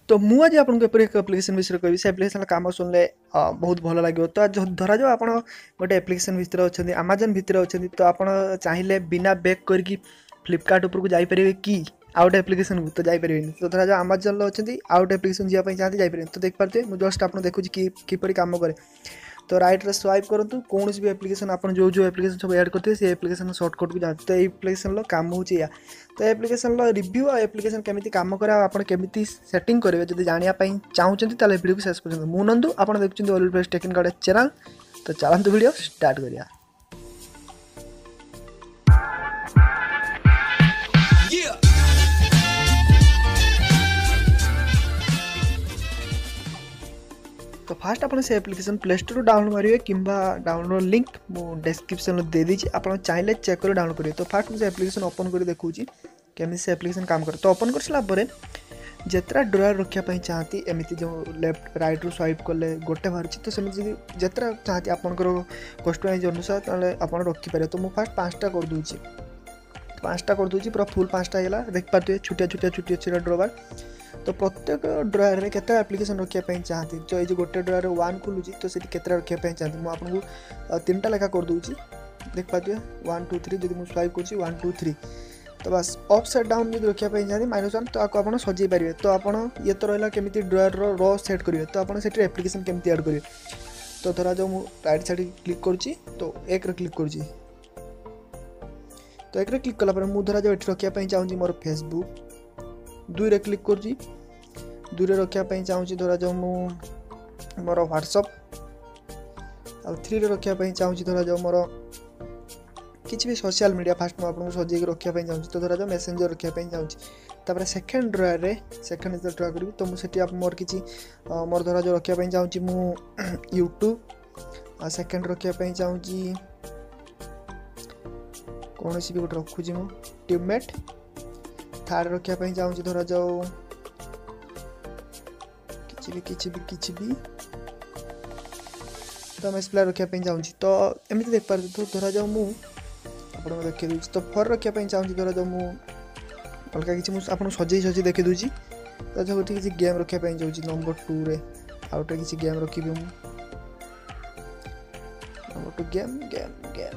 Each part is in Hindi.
तो मुझे आज आपको एपरी एक एप्लिकेशन विषय कह से एप्लिकेशन काम सुनले बहुत भल लगे। तो धरा जाओ आप गोटे एप्लिकेशन भितर अच्छा आमाजन भितर अच्छा तो आप चाहिए बिना बैक करके फ्लिपकार्ट उपर को जापर कि आउट एप्लिकेशन को तो जापर। तो धरा जाओ आमाजन अच्छी आउट एप्लिकेशन जावाई चाहते जापर। तो देखिए मुझे जस्ट आप देखूँ किपर कम करे। तो राइट रे स्वाइप करूँ कौन भी एप्लिकेशन आप जो एप्लिकेशन सब ऐड करते हैं एप्लिकेशन सर्टकट को जाते। तो ये एप्लिकेशन काम हो तो एप्लिकेशन रिव्यू और एप्लिकेशन केमी काम करे आप केमी सेटिंग करेंगे जब जानापी चाहते वीडियो को शेष पर्यटन मु नंदू आप देखते ऑलवेज टेक्निकल चैनल। तो चलते वीडियो स्टार्ट करिया। तो फास्ट आप से एप्लिकेशन प्ले स्टोर डाउनलोड करेंगे कि डाउनलोड लिंक मुझे डिस्क्रिप्शन दे दीजिए आप चाहिए चेक कर डाउनलोड करेंगे। तो फास्ट मुझे एप्लिकेशन ओपन कर देखूँ केमी से एप्लिकेशन काम करे। तो ओपन कर सारापर जितना ड्रॉयर रखापी चाहती एमती जो लेफ्ट राइट रू स्वाइप कले गोटे बाहर तो सेमती जितना चाहती आपंकर कस्टमाइज अनुसार तेल आप रखिपारे। तो मुझे फास्ट 5टा कर दूँ 5टा कर दूँ पूरा फुल 5टा है देखिए छोटिया छोटिया छोटिया छोटिया ड्रॉवर। तो प्रत्येक ड्रॉयर में केते एप्लिकेशन रखापी चाहती तो ये गोटे ड्रॉयर 1 खुलूँ तो सीट के रखापी चाहती मुझे आपको 3टा लेखा कर दूँ देख पाते 1 2 3 जो मुझे स्वाइप कर 1 2 3 तो बस अप साइड डाउन जो रखापी चाहती -1 तो आपको आप सजै पारे। तो आप ये तो रहा केमी ड्रॉयर रो सेट करेंगे तो आप एप्लिकेशन केमी ऐड करेंगे। तो धरा जो मुझे राइट साइड क्लिक करुँची तो 1 रे क्लिक करुँची। तो 1 रे क्लिक कलापर मुझे धरा जो ये रखापी चाहूँगी मोर फेसबुक 2 रे क्लिक करुँची 2 रे रखापी चाहूँगी धरा जो मोर व्हाट्सअप आ 3 रे रखापी चाहूँगी धरा जो मोर किसी भी सोशल मीडिया फास्ट मुझे आपको सजेक रखापी चाहूँगी। तो धरा जो मेसेंजर रखापी चाहूँगी तापर सेकेंड ड्रॉयर रे सेकेंड जो ड्रॉ करी तो मुझे आप मोर किसी मोर धरा जो रखापी चाहूँगी मु यूट्यूब आ सेकेंड रखापी चाहूँगी कौन सी भी गोटे रखुची मु टीममेट थर्ड रखापी चाहूँगी धरा जाओ किसी भी तो मैं स्प्ले रखापी चाहूँगी। तो एमती देख पारे। तो धरा जाओ मु आप देखी दूसरी तो 4 रखापी चाहूँगी धरा जाओ मु अलग किसी आपको सजे सजे देखी दूसरी। तो जो किसी गेम रखापी चाहूँगी नंबर 2 रे आउटे किसी गेम रखी नंबर 2 गेम गेम गेम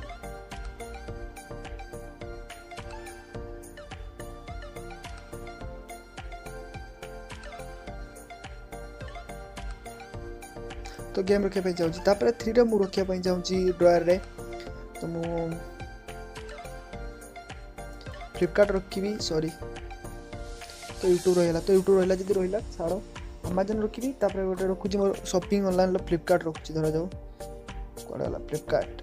तो गेम रखापी चाहूँगी। तापर 3 रे मुझे रखापी चाहूँगी ड्रॉयर रे तो मु फ्लिपकार्ट रखी सॉरी तो यूट्यूब रहा तो यूट्यूब रहा जी रहा छाड़ आमाजन रखी गोटे रखुची मोर शॉपिंग ऑनलाइन फ्लिपकार्ट रखुची धरा जाओ कौन है फ्लिपकार्ट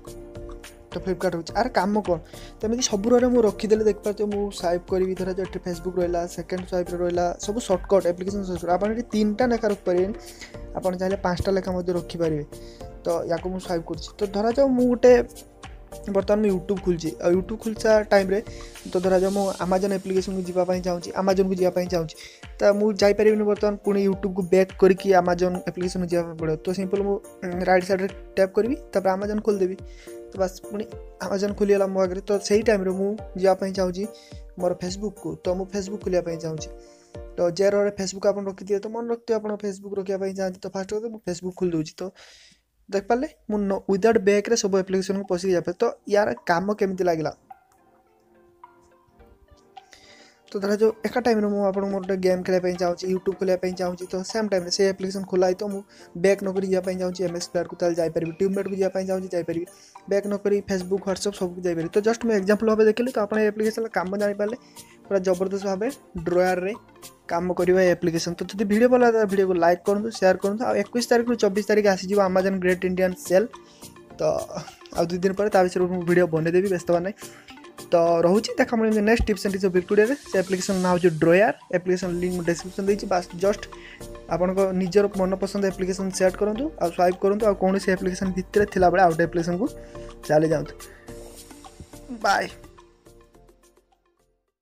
तो फ्लिपकार्ट रखुची आर कम कौन तो एमती सब मुझे रखीदे देख पाते मुझे स्वाइप करी धरा जो फेसबुक रहा सेकेंड स्वाइप रहा सब सर्टकट एप्लिकेशन सर्टकट आप 3टा लेखा रखिपारे आप चाहिए 5टा लेखा रखिपारे। तो या मुझे स्वाइप कर तो धरा जाओ मुझे गोटे बर्तमान मैं यूट्यूब खुलची यूट्यूब खुलसा टाइम रे तो धरा जाओ मुझे आमाजन एप्लिकेशन को जावाई चाहूँगी आमाजन को जावाई चाहूँगी तो मुझे जापर बर्तमान पुणी यूट्यूब को बैक करके आमाजन एप्लिकेशन को जावाई पड़े। तो सिंपल मुझे राइट साइड रे टैप करी तापर आमाजन खोलदेवी तो बस पुणी आमाजन खोलीगला मो आगे। तो सही टाइम रे मुझे जावाई चाहूँगी मोर फेसबुक को तो मुझे फेसबुक खोलिया चाहूँगी। तो जे फेसबुक आप रखिए तो मन रखते आप फेसबुक रखापी चाहते तो फास्ट मुझे फेसबुक खोल दूँ। तो देख पारे मुझे विदाउट बैक रे सब एप्लिकेशन को पशिक जाए। तो यार काम केमी लगला तो धरा जो एक टाइम मुझे आप मोटे गेम खेलने चाहूँगी यूट्यूब खोलने चाहूँगी तो सेम टाइम से एप्लिकेशन खोलाई तो मुझे बैक नक जावाई चाहूँगी एमएस प्लेयर को ताल जापर टीममेट को जावाई चाहूँगी जापर बैक नक फेसबुक व्हाट्सअप सब जापर। तो जस्ट मुझे एग्जांपल भाव देखली तो आप एप्लिकेशन काम जापारे पूरा जबरदस्त भाव ड्रॉयर रे काम करवा एप्लिकेशन। तो जब वीडियो भल लगा वीडियो को लाइक करूँ शेयर करूँ। आ 21 तारीख 24 तारीख आसीज आमाजन ग्रेट इंडियन सेल तो आ 2 दिन पर विषय वीडियो बनईदेवी व्यस्त ना तो रोचे देखा मुझे next tips and tricks video से एप्लिकेशन ना हो ड्रॉयर एप्लिकेशन लिंक डिस्क्रिप्शन देती बस जस्ट आपण निजर मनपसंद एप्लिकेशन सेट करूँ आ स्वाइप करूँ आ कौन से एप्लिकेशन भितर थिला बेले आउट एप्लिकेशन को चली जाऊँ। बाय।